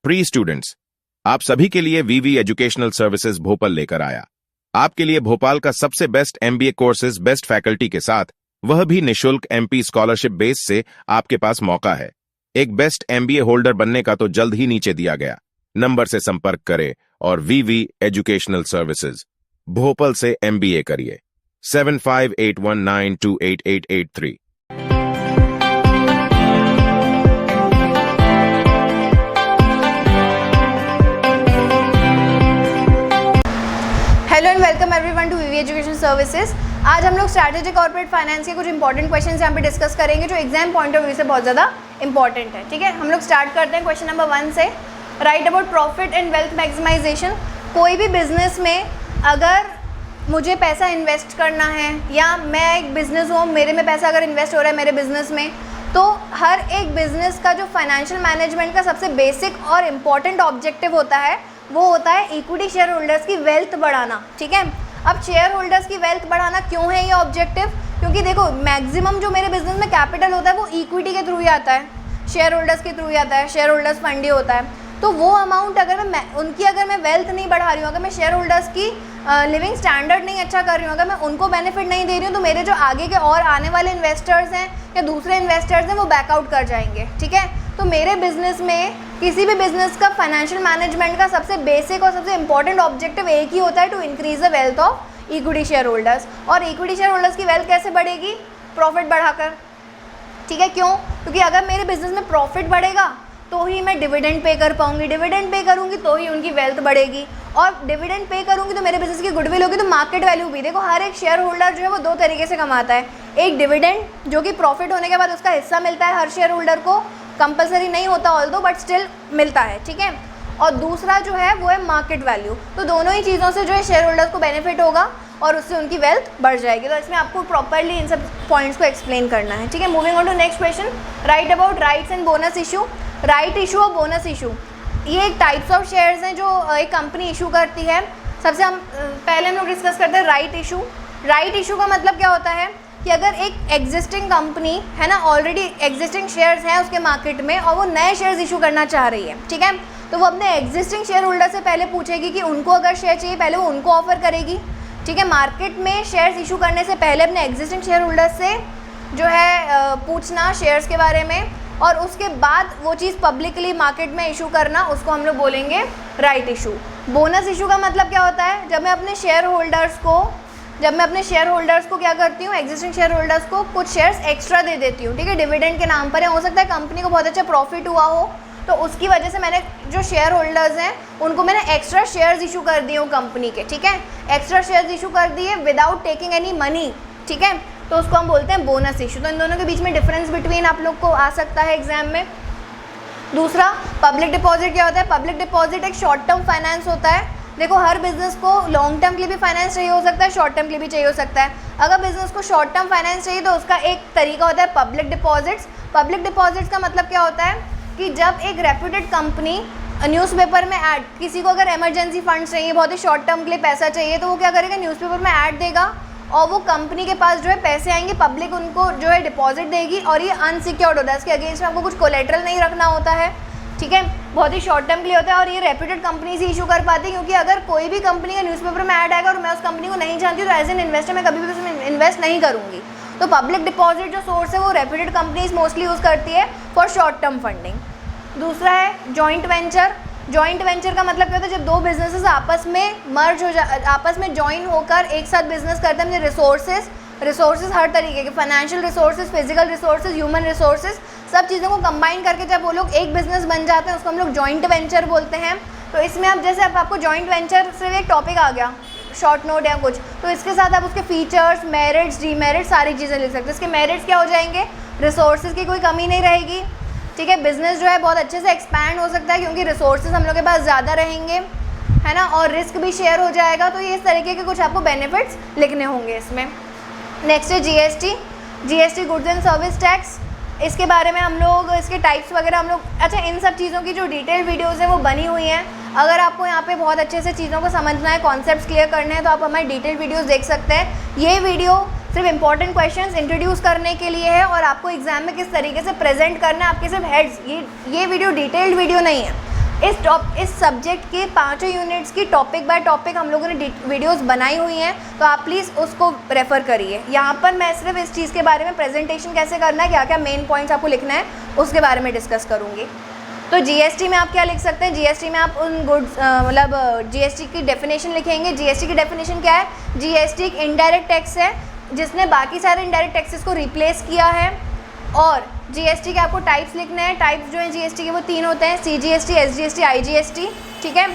Pre students, आप सभी के लिए वीवी एजुकेशनल सर्विसेज भोपाल लेकर आया। आपके लिए भोपाल का सबसे best MBA courses best faculty के साथ, वह भी निशुल्क एमपी स्कॉलरशिप बेस से आपके पास मौका है। एक बेस्ट एमबीए होल्डर बनने का तो जल्द ही नीचे दिया गया नंबर से संपर्क करें और वीवी एजुकेशनल सर्विसेज भोपाल से एमबीए करिए। 7581928883। Hello and welcome everyone to V V education services. आज हम लोग स्ट्रैटेजिक कॉर्पोरेट फाइनेंस के कुछ इंपॉर्टेंट क्वेश्चंस यहाँ पे डिस्कस करेंगे जो एग्जाम पॉइंट ऑफ व्यू से बहुत ज़्यादा इंपॉर्टेंट है। ठीक है, हम लोग स्टार्ट करते हैं क्वेश्चन नंबर 1 से। Write about profit and wealth maximization. कोई भी बिजनेस में अगर मुझे पैसा इन्वेस्ट करना है या मैं एक बिजनेस हूँ, मेरे में पैसा अगर इन्वेस्ट हो रहा है मेरे बिजनेस में, तो हर एक बिजनेस का जो फाइनेंशियल मैनेजमेंट का सबसे बेसिक और इम्पॉर्टेंट ऑब्जेक्टिव होता है वो होता है इक्विटी शेयर होल्डर्स की वेल्थ बढ़ाना। ठीक है, अब शेयर होल्डर्स की वेल्थ बढ़ाना क्यों है ये ऑब्जेक्टिव? क्योंकि देखो मैक्सिमम जो मेरे बिजनेस में कैपिटल होता है वो इक्विटी के थ्रू ही आता है, शेयर होल्डर्स के थ्रू ही आता है, शेयर होल्डर्स फंड ही होता है। तो वो अमाउंट अगर अगर मैं वेल्थ नहीं बढ़ा रही हूँ, अगर मैं शेयर होल्डर्स की लिविंग स्टैंडर्ड नहीं अच्छा कर रही हूँ, अगर मैं उनको बेनिफिट नहीं दे रही हूँ, तो मेरे जो आगे के और आने वाले इन्वेस्टर्स हैं या दूसरे इन्वेस्टर्स हैं वो बैकआउट कर जाएंगे। ठीक है, तो मेरे बिजनेस में किसी भी बिजनेस का फाइनेंशियल मैनेजमेंट का सबसे बेसिक और सबसे इंपॉर्टेंट ऑब्जेक्टिव एक ही होता है, to increase the wealth of equity share holders. और इक्विटी शेयर होल्डर्स की वेल्थ कैसे बढ़ेगी? प्रॉफिट बढ़ाकर। ठीक है, क्यों? क्योंकि अगर मेरे बिजनेस में प्रॉफिट बढ़ेगा तो ही मैं डिविडेंड पे कर पाऊंगी, डिविडेंड पे करूंगी तो ही उनकी वेल्थ बढ़ेगी, और डिविडेंड पे करूंगी तो मेरे बिजनेस की गुडविल होगी, तो मार्केट वैल्यू भी। देखो हर एक शेयर होल्डर जो है वो दो तरीके से कमाता है। एक डिविडेंड जो कि प्रॉफिट होने के बाद उसका हिस्सा मिलता है हर शेयर होल्डर को, कंपलसरी नहीं होता ऑल्दो बट स्टिल मिलता है। ठीक है, और दूसरा जो है वो है मार्केट वैल्यू। तो दोनों ही चीज़ों से जो है शेयर होल्डर्स को बेनिफिट होगा और उससे उनकी वेल्थ बढ़ जाएगी। तो इसमें आपको प्रॉपरली इन सब पॉइंट्स को एक्सप्लेन करना है। ठीक है, moving on to next question. Write about rights and bonus issue. Right issue और बोनस इशू ये एक टाइप्स ऑफ शेयर्स हैं जो एक कंपनी इशू करती है। सबसे पहले हम लोग डिस्कस करते हैं राइट इशू। राइट इशू का मतलब क्या होता है कि अगर एक एग्जिस्टिंग कंपनी है ना, ऑलरेडी एग्जिस्टिंग शेयर्स हैं उसके मार्केट में और वो नए शेयर्स इशू करना चाह रही है, ठीक है, तो वो अपने एग्जिस्टिंग शेयर होल्डर से पहले पूछेगी कि उनको अगर शेयर चाहिए, पहले वो उनको ऑफर करेगी। ठीक है, मार्केट में शेयर्स इशू करने से पहले अपने एग्जिस्टिंग शेयर होल्डर से जो है पूछना शेयर्स के बारे में, और उसके बाद वो चीज़ पब्लिकली मार्केट में इशू करना, उसको हम लोग बोलेंगे राइट इशू। बोनस इशू का मतलब क्या होता है? जब मैं अपने शेयर होल्डर्स को क्या करती हूँ, एग्जिस्टिंग शेयर होल्डर्स को कुछ शेयर्स एक्स्ट्रा दे देती हूँ। ठीक है, डिविडेंड के नाम पर है, हो सकता है कंपनी को बहुत अच्छा प्रॉफिट हुआ हो, तो उसकी वजह से मैंने जो शेयर होल्डर्स हैं उनको मैंने एक्स्ट्रा शेयर्स इशू कर दिए हूँ कंपनी के। ठीक है, एक्स्ट्रा शेयर्स इशू कर दिए विदाउट टेकिंग एनी मनी। ठीक है, तो उसको हम बोलते हैं बोनस इशू। तो इन दोनों के बीच में डिफरेंस बिटवीन आप लोग को आ सकता है एग्जाम में। दूसरा पब्लिक डिपॉजिट क्या होता है? पब्लिक डिपॉजिट एक शॉर्ट टर्म फाइनेंस होता है। देखो हर बिजनेस को लॉन्ग टर्म के लिए भी फाइनेंस चाहिए हो सकता है, शॉर्ट टर्म के लिए भी चाहिए हो सकता है। अगर बिजनेस को शॉर्ट टर्म फाइनेंस चाहिए तो उसका एक तरीका होता है पब्लिक डिपॉजिट्स। पब्लिक डिपॉजिट्स का मतलब क्या होता है कि जब एक रेप्यूटेड कंपनी न्यूज़पेपर में ऐड, किसी को अगर इमरजेंसी फंड चाहिए, बहुत ही शॉर्ट टर्म के लिए पैसा चाहिए, तो वो क्या करेगा, न्यूज़पेपर में ऐड देगा और वो कंपनी के पास जो है पैसे आएंगे, पब्लिक उनको जो है डिपॉजिट देगी, और ये अनसिक्योर्ड होता है, इसके अगेंस्ट में आपको कुछ कोलेट्रल नहीं रखना होता है। ठीक है, बहुत ही शॉर्ट टर्म के लिए होता है और ये रेप्यूटेड कंपनी से इशू कर पाती है, क्योंकि अगर कोई भी कंपनी का न्यूज़पेपर में ऐड आएगा और मैं उस कंपनी को नहीं जानती तो एज एन इन्वेस्टर मैं कभी भी उसमें इन्वेस्ट नहीं करूँगी। तो पब्लिक डिपॉजिट जो सोर्स है वो रेप्यूटेड कंपनीज मोस्टली यूज़ करती है फॉर शॉर्ट टर्म फंडिंग। दूसरा है जॉइंट वेंचर। जॉइंट वेंचर का मतलब क्या होता है? जब दो बिजनेसेस आपस में ज्वाइन होकर एक साथ बिजनेस करते हैं, अपने रिसोर्सेज हर तरीके के, financial resources, physical resources, human resources, सब चीज़ों को कंबाइन करके जब वो लोग एक बिजनेस बन जाते हैं उसको हम लोग जॉइंट वेंचर बोलते हैं। तो इसमें आप जैसे आपको जॉइंट वेंचर से एक टॉपिक आ गया, शॉर्ट नोट या कुछ, तो इसके साथ आप उसके फीचर्स, मेरिट्स, डीमेरिट्स सारी चीज़ें लिख सकते हैं। इसके मेरिट्स क्या हो जाएंगे? रिसोर्सेज की कोई कमी नहीं रहेगी। ठीक है, बिजनेस जो है बहुत अच्छे से एक्सपैंड हो सकता है क्योंकि रिसोर्सेज हम लोग के पास ज़्यादा रहेंगे, है ना, और रिस्क भी शेयर हो जाएगा। तो ये इस तरीके के कुछ आपको बेनिफिट्स लिखने होंगे इसमें। नेक्स्ट है GST, goods and service tax. इसके बारे में हम लोग, इसके टाइप्स वगैरह हम लोग, अच्छा इन सब चीज़ों की जो डिटेल वीडियोज़ हैं वो बनी हुई हैं। अगर आपको यहाँ पे बहुत अच्छे से चीज़ों को समझना है, कॉन्सेप्ट्स क्लियर करने हैं, तो आप हमारी डिटेल वीडियोज़ देख सकते हैं। ये वीडियो सिर्फ इंपॉर्टेंट क्वेश्चंस इंट्रोड्यूस करने के लिए है और आपको एग्जाम में किस तरीके से प्रेजेंट करना है आपके सिर्फ हेड्स, ये वीडियो डिटेल्ड वीडियो नहीं है। इस सब्जेक्ट के 5 यूनिट्स की टॉपिक बाय टॉपिक हम लोगों ने वीडियोस बनाई हुई हैं, तो आप प्लीज़ उसको रेफ़र करिए। यहाँ पर मैं सिर्फ इस चीज़ के बारे में प्रेजेंटेशन कैसे करना है, क्या क्या मेन पॉइंट्स आपको लिखना है, उसके बारे में डिस्कस करूँगी। तो जीएसटी में आप क्या लिख सकते हैं, जीएसटी में आप उन गुड्स मतलब जीएसटी की डेफिनेशन लिखेंगे। जीएसटी की डेफिनेशन क्या है, जीएसटी एक इनडायरेक्ट टैक्स है जिसने बाकी सारे इनडायरेक्ट टैक्सेस को रिप्लेस किया है। और जीएसटी के आपको टाइप्स लिखने हैं। टाइप्स जो हैं जीएसटी के वो 3 होते हैं, सीजीएसटी, एसजीएसटी, आईजीएसटी, ठीक है।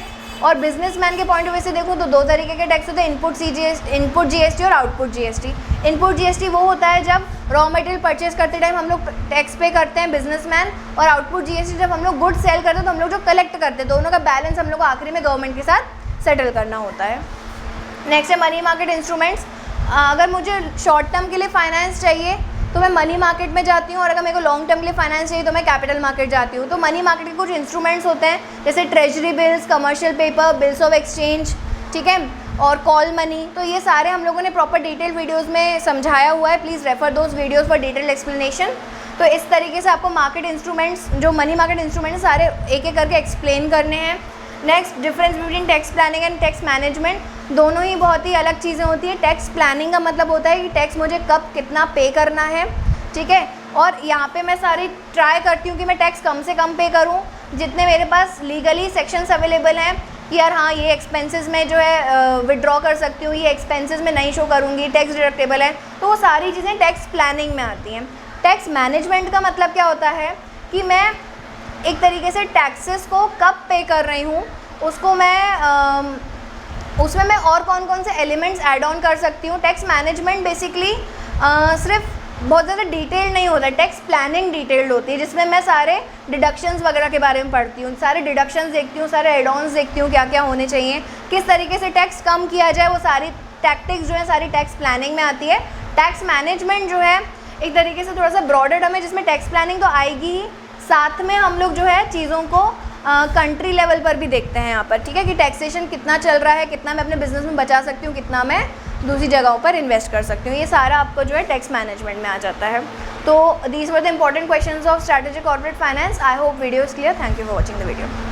और बिजनेसमैन के पॉइंट ऑफ व्यू से देखूँ तो 2 तरीके के टैक्स होते हैं, इनपुट जीएसटी और आउटपुट जीएसटी। इनपुट जीएसटी वो होता है जब रॉ मटेरियल परचेज करते टाइम हम लोग टैक्स पे करते हैं बिजनेसमैन, और आउटपुट जीएसटी जब हम लोग गुड्स सेल करते हैं तो हम लोग जो कलेक्ट करते हैं, दोनों का बैलेंस हम लोग को आखिरी में गवर्नमेंट के साथ सेटल करना होता है। नेक्स्ट है मनी मार्केट इंस्ट्रूमेंट्स। अगर मुझे शॉर्ट टर्म के लिए फाइनेंस चाहिए तो मैं मनी मार्केट में जाती हूँ, और अगर मेरे को लॉन्ग टर्म के लिए फाइनेंस चाहिए तो मैं कैपिटल मार्केट जाती हूँ। तो मनी मार्केट के कुछ इंस्ट्रूमेंट्स होते हैं जैसे treasury bills, commercial paper, bills of exchange, ठीक है, और कॉल मनी। तो ये सारे हम लोगों ने प्रॉपर डिटेल वीडियोस में समझाया हुआ है, please refer those videos for detail explanation. तो इस तरीके से आपको मार्केट इंस्ट्रूमेंट्स, जो मनी मार्केट इंस्ट्रूमेंट्स सारे एक एक करके एक्सप्लेन करने हैं। Next, difference between tax planning and tax management. दोनों ही बहुत ही अलग चीज़ें होती है। टैक्स प्लानिंग का मतलब होता है कि टैक्स मुझे कब कितना पे करना है, ठीक है, और यहाँ पे मैं सारी ट्राई करती हूँ कि मैं टैक्स कम से कम पे करूँ, जितने मेरे पास लीगली सेक्शंस अवेलेबल हैं कि यार हाँ ये एक्सपेंसेस में जो है विड्रॉ कर सकती हूँ, ये एक्सपेंसेस में नहीं शो करूँगी, टैक्स डिडक्टेबल है, तो वो सारी चीज़ें टैक्स प्लानिंग में आती हैं। टैक्स मैनेजमेंट का मतलब क्या होता है कि मैं एक तरीके से टैक्सेस को कब पे कर रही हूँ, उसको मैं उसमें मैं और कौन कौन से एलिमेंट्स ऐड ऑन कर सकती हूँ। टैक्स मैनेजमेंट बेसिकली सिर्फ बहुत ज़्यादा डिटेल नहीं होता है, टैक्स प्लानिंग डिटेल्ड होती है, जिसमें मैं सारे डिडक्शंस वगैरह के बारे में पढ़ती हूँ, सारे डिडक्शंस देखती हूँ, सारे एड-ऑन्स देखती हूँ, क्या क्या होने चाहिए, किस तरीके से टैक्स कम किया जाए, वो सारी टैक्टिक्स जो है सारी टैक्स प्लानिंग में आती है। टैक्स मैनेजमेंट जो है एक तरीके से थोड़ा सा ब्रॉडर टर्म है, जिसमें टैक्स प्लानिंग तो आएगी ही, साथ में हम लोग जो है चीज़ों को कंट्री लेवल पर भी देखते हैं यहाँ पर, ठीक है, कि टैक्सेशन कितना चल रहा है, कितना मैं अपने बिजनेस में बचा सकती हूँ, कितना मैं दूसरी जगहों पर इन्वेस्ट कर सकती हूँ। ये सारा आपको जो है टैक्स मैनेजमेंट में आ जाता है। तो these were the important questions of strategic corporate finance. I hope video is clear. Thank you for watching the video.